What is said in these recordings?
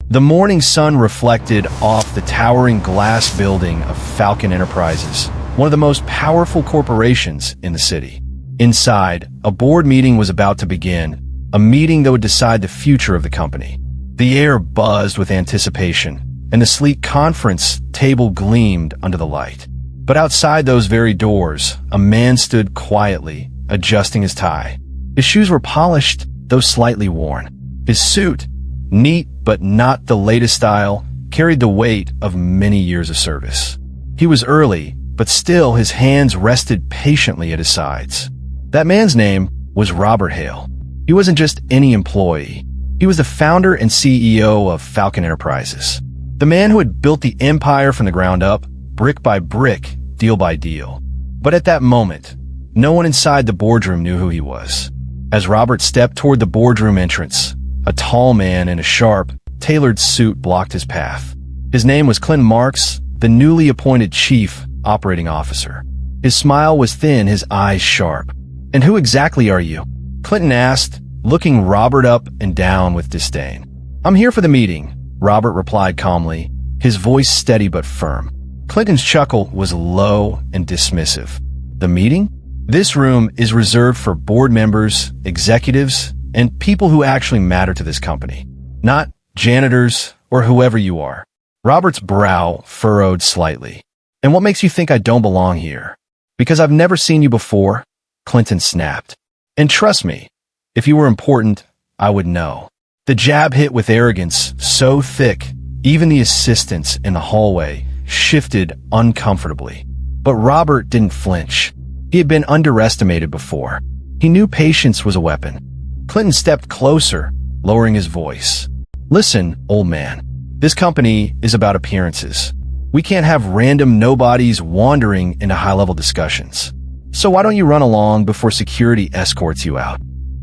The morning sun reflected off the towering glass building of Falcon Enterprises, one of the most powerful corporations in the city. Inside, a board meeting was about to begin, a meeting that would decide the future of the company. The air buzzed with anticipation, and the sleek conference table gleamed under the light. But outside those very doors, a man stood quietly, adjusting his tie. His shoes were polished, though slightly worn. His suit, neat but not the latest style, carried the weight of many years of service. He was early, but still his hands rested patiently at his sides. That man's name was Robert Hale. He wasn't just any employee. He was the founder and CEO of Falcon Enterprises. The man who had built the empire from the ground up, brick by brick, deal by deal. But at that moment, no one inside the boardroom knew who he was. As Robert stepped toward the boardroom entrance, a tall man in a sharp, tailored suit blocked his path. His name was Clinton Marks, the newly appointed Chief Operating Officer. His smile was thin, his eyes sharp. "And who exactly are you?" Clinton asked, looking Robert up and down with disdain. "I'm here for the meeting," Robert replied calmly, his voice steady but firm. Clinton's chuckle was low and dismissive. "The meeting? This room is reserved for board members, executives, and people who actually matter to this company, not janitors or whoever you are." Robert's brow furrowed slightly. "And what makes you think I don't belong here?" "Because I've never seen you before," Clinton snapped. "And trust me, if you were important, I would know." The jab hit with arrogance so thick, even the assistants in the hallway shifted uncomfortably. But Robert didn't flinch. He had been underestimated before. He knew patience was a weapon. Clinton stepped closer, lowering his voice. "Listen, old man, this company is about appearances. We can't have random nobodies wandering into high-level discussions. So why don't you run along before security escorts you out?"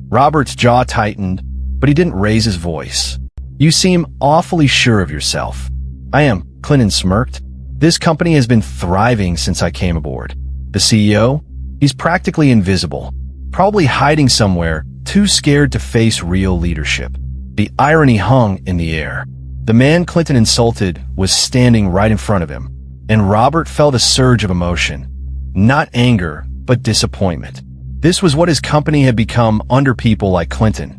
Robert's jaw tightened, but he didn't raise his voice. "You seem awfully sure of yourself." "I am," Clinton smirked. "This company has been thriving since I came aboard. The CEO? He's practically invisible, probably hiding somewhere, too scared to face real leadership." The irony hung in the air. The man Clinton insulted was standing right in front of him, and Robert felt a surge of emotion. Not anger, but disappointment. This was what his company had become under people like Clinton.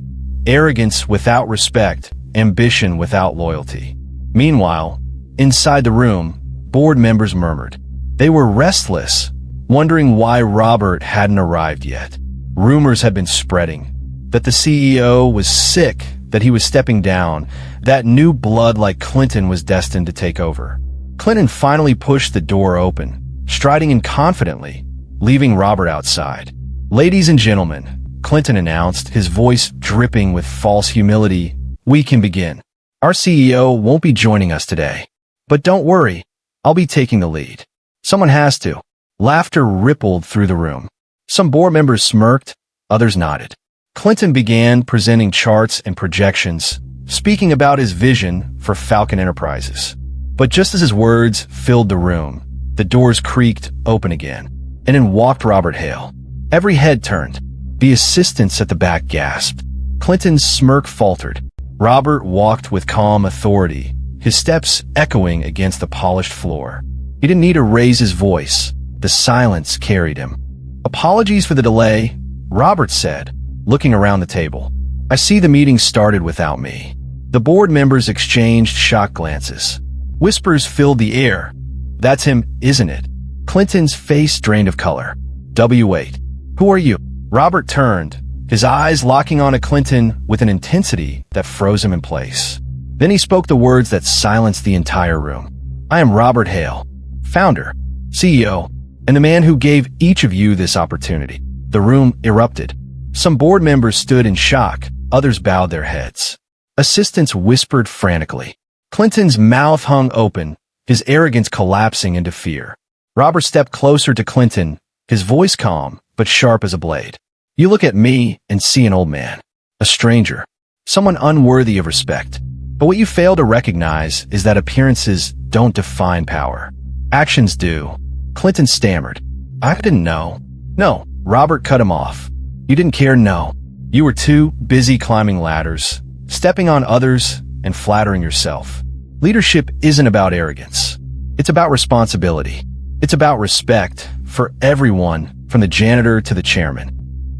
Arrogance without respect, ambition without loyalty. Meanwhile, inside the room, board members murmured. They were restless, wondering why Robert hadn't arrived yet. Rumors had been spreading that the CEO was sick, that he was stepping down, that new blood like Clinton was destined to take over. Clinton finally pushed the door open, striding in confidently, leaving Robert outside. "Ladies and gentlemen," Clinton announced, his voice dripping with false humility, "we can begin. Our CEO won't be joining us today. But don't worry, I'll be taking the lead. Someone has to." Laughter rippled through the room. Some board members smirked, others nodded. Clinton began presenting charts and projections, speaking about his vision for Falcon Enterprises. But just as his words filled the room, the doors creaked open again, and in walked Robert Hale. Every head turned. The assistants at the back gasped. Clinton's smirk faltered. Robert walked with calm authority, his steps echoing against the polished floor. He didn't need to raise his voice. The silence carried him. "Apologies for the delay," Robert said, looking around the table. "I see the meeting started without me." The board members exchanged shocked glances. Whispers filled the air. "That's him, isn't it?" Clinton's face drained of color. "Wait. Who are you?" Robert turned, his eyes locking on Clinton with an intensity that froze him in place. Then he spoke the words that silenced the entire room. "I am Robert Hale, founder, CEO, and the man who gave each of you this opportunity." The room erupted. Some board members stood in shock, others bowed their heads. Assistants whispered frantically. Clinton's mouth hung open, his arrogance collapsing into fear. Robert stepped closer to Clinton, his voice calm but sharp as a blade. "You look at me and see an old man, a stranger, someone unworthy of respect. But what you fail to recognize is that appearances don't define power. Actions do." Clinton stammered. "I didn't know." "No," Robert cut him off. "You didn't care, no. You were too busy climbing ladders, stepping on others, and flattering yourself. Leadership isn't about arrogance. It's about responsibility. It's about respect for everyone, from the janitor to the chairman.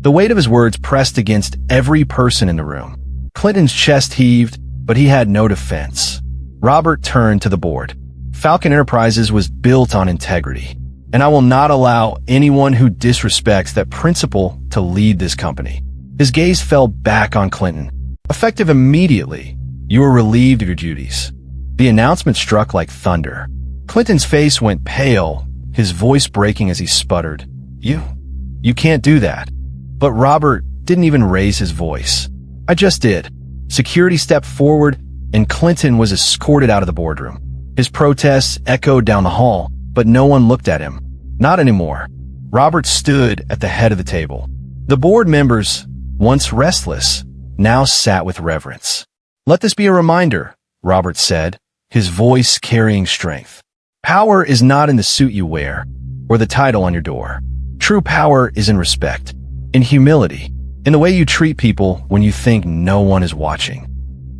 The weight of his words pressed against every person in the room. Clinton's chest heaved, but he had no defense. Robert turned to the board. Falcon Enterprises was built on integrity, and I will not allow anyone who disrespects that principle to lead this company. His gaze fell back on Clinton. Effective immediately, you were relieved of your duties. The announcement struck like thunder. Clinton's face went pale, his voice breaking as he sputtered. You can't do that. But Robert didn't even raise his voice. I just did. Security stepped forward, and Clinton was escorted out of the boardroom. His protests echoed down the hall, but no one looked at him. Not anymore. Robert stood at the head of the table. The board members, once restless, now sat with reverence. Let this be a reminder, Robert said, his voice carrying strength. Power is not in the suit you wear, or the title on your door. True power is in respect, in humility, in the way you treat people when you think no one is watching.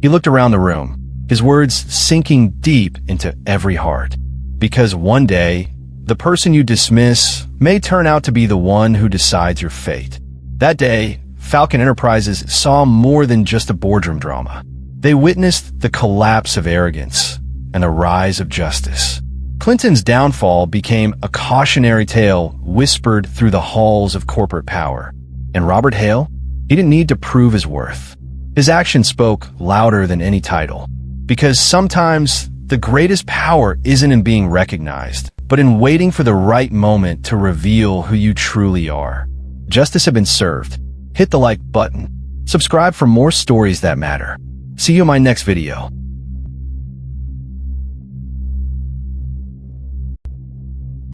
He looked around the room, his words sinking deep into every heart. Because one day, the person you dismiss may turn out to be the one who decides your fate. That day, Falcon Enterprises saw more than just a boardroom drama. They witnessed the collapse of arrogance and the rise of justice. Clinton's downfall became a cautionary tale whispered through the halls of corporate power. And Robert Hale? He didn't need to prove his worth. His actions spoke louder than any title. Because sometimes the greatest power isn't in being recognized, but in waiting for the right moment to reveal who you truly are. Justice has been served. Hit the like button. Subscribe for more stories that matter. See you in my next video.